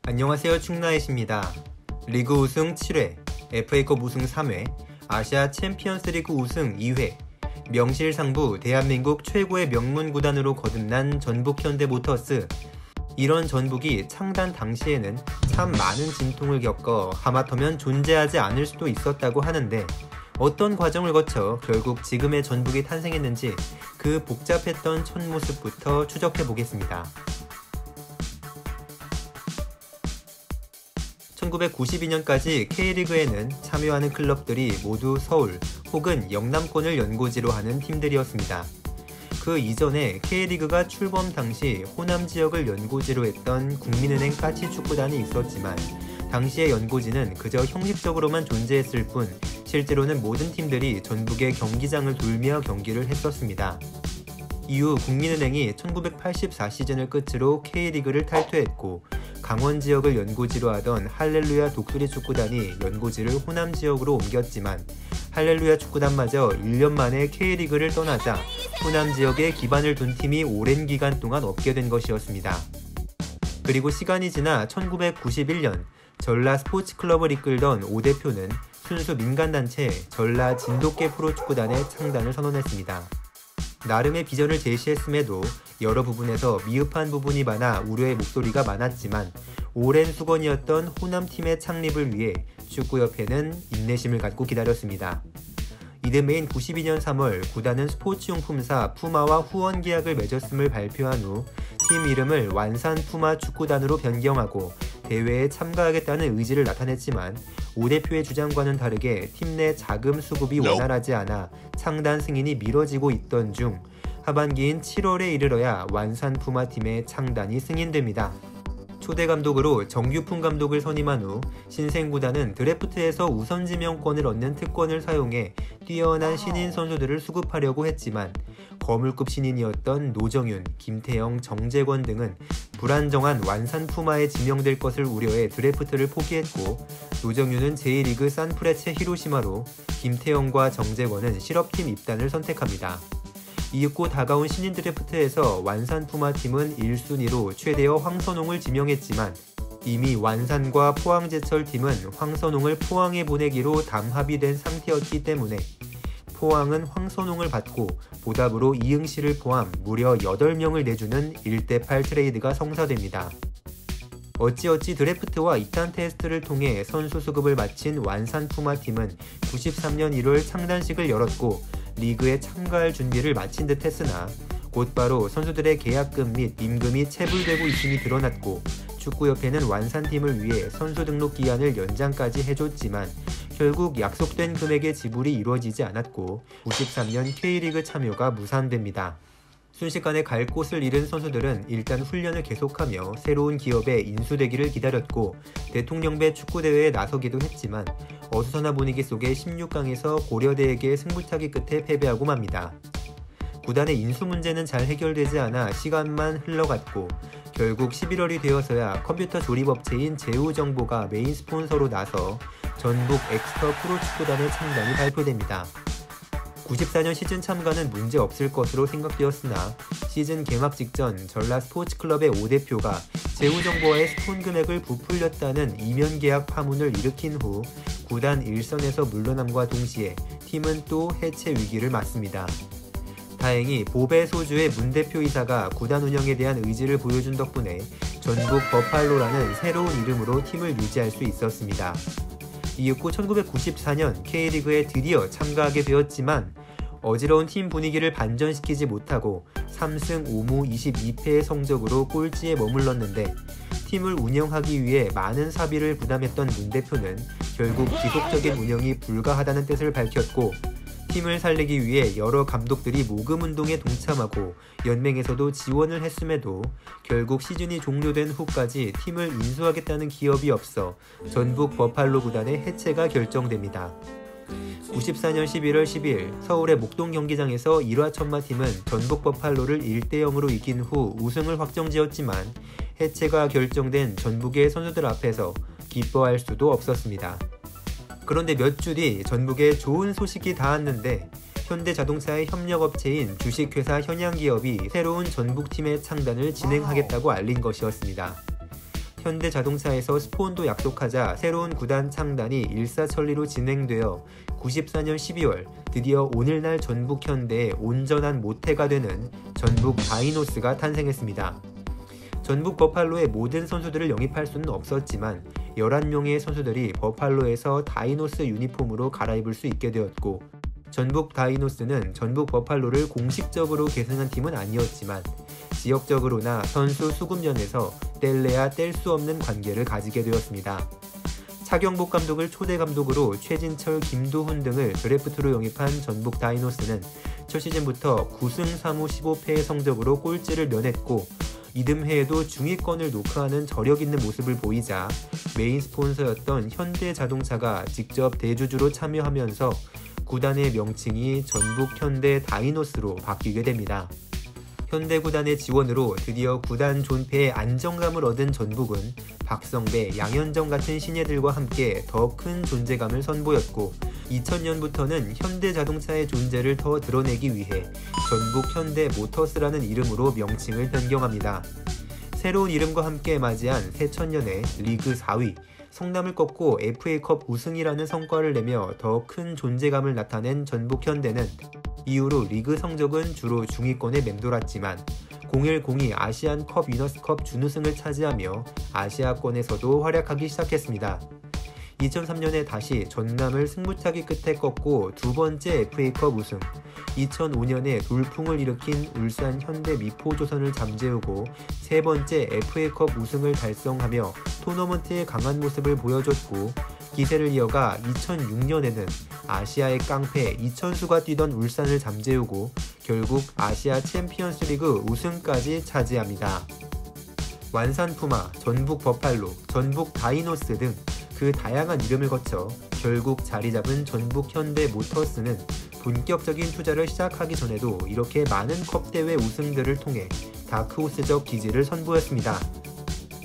안녕하세요, 충나잇입니다. 리그 우승 7회, FA컵 우승 3회, 아시아 챔피언스리그 우승 2회, 명실상부 대한민국 최고의 명문 구단으로 거듭난 전북 현대모터스. 이런 전북이 창단 당시에는 참 많은 진통을 겪어 하마터면 존재하지 않을 수도 있었다고 하는데, 어떤 과정을 거쳐 결국 지금의 전북이 탄생했는지 그 복잡했던 첫 모습부터 추적해보겠습니다. 1992년까지 K리그에는 참여하는 클럽들이 모두 서울 혹은 영남권을 연고지로 하는 팀들이었습니다. 그 이전에 K리그가 출범 당시 호남 지역을 연고지로 했던 국민은행 까치축구단이 있었지만, 당시의 연고지는 그저 형식적으로만 존재했을 뿐 실제로는 모든 팀들이 전북의 경기장을 돌며 경기를 했었습니다. 이후 국민은행이 1984 시즌을 끝으로 K리그를 탈퇴했고, 강원 지역을 연고지로 하던 할렐루야 독수리 축구단이 연고지를 호남 지역으로 옮겼지만, 할렐루야 축구단마저 1년 만에 K리그를 떠나자 호남 지역에 기반을 둔 팀이 오랜 기간 동안 없게 된 것이었습니다. 그리고 시간이 지나 1991년 전라 스포츠클럽을 이끌던 오 대표는 순수 민간단체 전라 진돗개 프로축구단의 창단을 선언했습니다. 나름의 비전을 제시했음에도 여러 부분에서 미흡한 부분이 많아 우려의 목소리가 많았지만, 오랜 수건이었던 호남팀의 창립을 위해 축구협회는 인내심을 갖고 기다렸습니다. 이듬해인 92년 3월 구단은 스포츠용품사 푸마와 후원 계약을 맺었음을 발표한 후 팀 이름을 완산 푸마 축구단으로 변경하고 대회에 참가하겠다는 의지를 나타냈지만, 오 대표의 주장과는 다르게 팀 내 자금 수급이 원활하지 않아 창단 승인이 미뤄지고 있던 중 하반기인 7월에 이르러야 완산 푸마 팀의 창단이 승인됩니다. 초대 감독으로 정규풍 감독을 선임한 후 신생구단은 드래프트에서 우선 지명권을 얻는 특권을 사용해 뛰어난 신인 선수들을 수급하려고 했지만, 거물급 신인이었던 노정윤, 김태형, 정재권 등은 불안정한 완산 푸마에 지명될 것을 우려해 드래프트를 포기했고, 노정윤은 제1리그 산프레체 히로시마로, 김태형과 정재권은 실업팀 입단을 선택합니다. 이윽고 다가온 신인 드래프트에서 완산 푸마 팀은 1순위로 최대어 황선홍을 지명했지만, 이미 완산과 포항제철 팀은 황선홍을 포항에 보내기로 담합의된 상태였기 때문에 포항은 황선홍을 받고 보답으로 이응시를 포함 무려 8명을 내주는 1대8 트레이드가 성사됩니다. 어찌어찌 드래프트와 입단 테스트를 통해 선수 수급을 마친 완산 푸마 팀은 93년 1월 창단식을 열었고, 리그에 참가할 준비를 마친 듯 했으나 곧바로 선수들의 계약금 및 임금이 체불되고 있음이 드러났고, 축구협회는 완산팀을 위해 선수 등록 기한을 연장까지 해줬지만 결국 약속된 금액의 지불이 이루어지지 않았고 93년 K리그 참여가 무산됩니다. 순식간에 갈 곳을 잃은 선수들은 일단 훈련을 계속하며 새로운 기업에 인수되기를 기다렸고, 대통령배 축구대회에 나서기도 했지만 어수선한 분위기 속에 16강에서 고려대에게 승부차기 끝에 패배하고 맙니다. 구단의 인수 문제는 잘 해결되지 않아 시간만 흘러갔고, 결국 11월이 되어서야 컴퓨터 조립업체인 제우정보가 메인 스폰서로 나서 전북 엑스터 프로축구단의 창단이 발표됩니다. 94년 시즌 참가는 문제 없을 것으로 생각되었으나, 시즌 개막 직전 전라 스포츠클럽의 오 대표가 제우정보와의 스폰 금액을 부풀렸다는 이면 계약 파문을 일으킨 후 구단 일선에서 물러남과 동시에 팀은 또 해체 위기를 맞습니다. 다행히 보배 소주의 문 대표이사가 구단 운영에 대한 의지를 보여준 덕분에 전북 버팔로라는 새로운 이름으로 팀을 유지할 수 있었습니다. 이윽고 1994년 K리그에 드디어 참가하게 되었지만, 어지러운 팀 분위기를 반전시키지 못하고 3승 5무 22패의 성적으로 꼴찌에 머물렀는데, 팀을 운영하기 위해 많은 사비를 부담했던 문 대표는 결국 지속적인 운영이 불가하다는 뜻을 밝혔고, 팀을 살리기 위해 여러 감독들이 모금운동에 동참하고 연맹에서도 지원을 했음에도 결국 시즌이 종료된 후까지 팀을 인수하겠다는 기업이 없어 전북 버팔로 구단의 해체가 결정됩니다. 94년 11월 10일 서울의 목동 경기장에서 1화 천마팀은 전북 버팔로를 1대0으로 이긴 후 우승을 확정지었지만, 해체가 결정된 전북의 선수들 앞에서 기뻐할 수도 없었습니다. 그런데 몇 주 뒤 전북에 좋은 소식이 닿았는데, 현대자동차의 협력업체인 주식회사 현양기업이 새로운 전북팀의 창단을 진행하겠다고 알린 것이었습니다. 현대자동차에서 스폰도 약속하자 새로운 구단 창단이 일사천리로 진행되어 94년 12월 드디어 오늘날 전북현대의 온전한 모태가 되는 전북 다이노스가 탄생했습니다. 전북 버팔로의 모든 선수들을 영입할 수는 없었지만 11명의 선수들이 버팔로에서 다이노스 유니폼으로 갈아입을 수 있게 되었고, 전북 다이노스는 전북 버팔로를 공식적으로 계승한 팀은 아니었지만 지역적으로나 선수 수급면에서 뗄래야 뗄 수 없는 관계를 가지게 되었습니다. 차경복 감독을 초대 감독으로 최진철, 김도훈 등을 드래프트로 영입한 전북 다이노스는 첫 시즌부터 9승 3무 15패의 성적으로 꼴찌를 면했고, 이듬해에도 중위권을 노크하는 저력 있는 모습을 보이자 메인 스폰서였던 현대자동차가 직접 대주주로 참여하면서 구단의 명칭이 전북 현대 다이노스로 바뀌게 됩니다. 현대 구단의 지원으로 드디어 구단 존폐에 안정감을 얻은 전북은 박성배, 양현종 같은 신예들과 함께 더 큰 존재감을 선보였고, 2000년부터는 현대자동차의 존재를 더 드러내기 위해 전북 현대 모터스라는 이름으로 명칭을 변경합니다. 새로운 이름과 함께 맞이한 새천년에 리그 4위, 성남을 꺾고 FA컵 우승이라는 성과를 내며 더 큰 존재감을 나타낸 전북 현대는 이후로 리그 성적은 주로 중위권에 맴돌았지만 01-02 아시안컵 위너스컵 준우승을 차지하며 아시아권에서도 활약하기 시작했습니다. 2003년에 다시 전남을 승부차기 끝에 꺾고 두 번째 FA컵 우승, 2005년에 돌풍을 일으킨 울산 현대 미포조선을 잠재우고 세 번째 FA컵 우승을 달성하며 토너먼트의 강한 모습을 보여줬고, 기세를 이어가 2006년에는 아시아의 깡패 이천수가 뛰던 울산을 잠재우고 결국 아시아 챔피언스리그 우승까지 차지합니다. 완산푸마, 전북 버팔로, 전북 다이노스 등 그 다양한 이름을 거쳐 결국 자리 잡은 전북 현대 모터스는 본격적인 투자를 시작하기 전에도 이렇게 많은 컵대회 우승들을 통해 다크호스적 기질을 선보였습니다.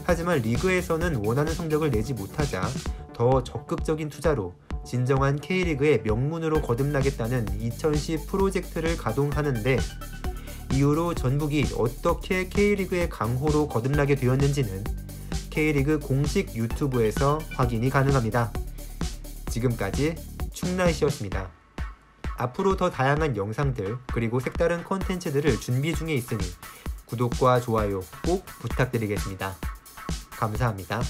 하지만 리그에서는 원하는 성적을 내지 못하자 더 적극적인 투자로 진정한 K리그의 명문으로 거듭나겠다는 2010 프로젝트를 가동하는데, 이후로 전북이 어떻게 K리그의 강호로 거듭나게 되었는지는 K리그 공식 유튜브에서 확인이 가능합니다. 지금까지 충나이씨였습니다. 앞으로 더 다양한 영상들 그리고 색다른 콘텐츠들을 준비 중에 있으니 구독과 좋아요 꼭 부탁드리겠습니다. 감사합니다.